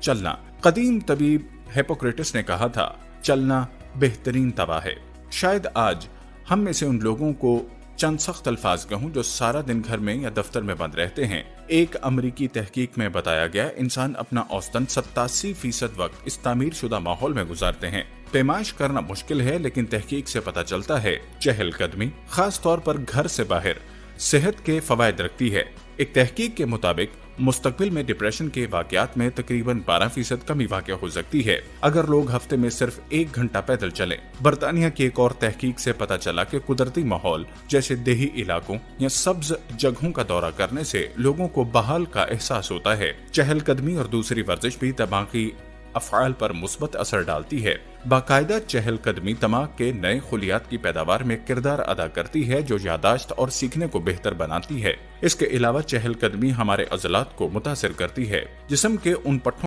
चलना। कदीम तबीब हिप्पोक्रेटिस ने कहा था, चलना बेहतरीन दवा है। शायद आज हम में से उन लोगों को चंद सख्त अल्फाज कहूं जो सारा दिन घर में या दफ्तर में बंद रहते हैं। एक अमरीकी तहकीक में बताया गया, इंसान अपना औसतन 87% वक्त इस तामीर शुदा माहौल में गुजारते हैं। पैमाइश करना मुश्किल है, लेकिन तहकीक से पता चलता है चहलकदमी, खास तौर पर घर से बाहर, सेहत के फवायद रखती है। एक तहकीक के मुताबिक मुस्तकबिल में डिप्रेशन के वाकयात में तकरीबन 12% कमी वाक़या हो सकती है अगर लोग हफ्ते में सिर्फ 1 घंटा पैदल चलें। बरतानिया की एक और तहकीक से पता चला कि कुदरती माहौल जैसे देही इलाकों या सब्ज जगहों का दौरा करने से लोगों को बहाल का एहसास होता है। चहलकदमी और दूसरी वर्जिश भी दिमागी अफ़आल पर मुस्बत असर डालती है। बाकायदा चहलकदमी दिमाग के नए खुलियात की पैदावार में किरदार अदा करती है, जो यादाश्त और सीखने को बेहतर बनाती है। इसके अलावा चहलकदमी हमारे अज़लात को मुतासिर करती है। जिस्म के उन पट्टों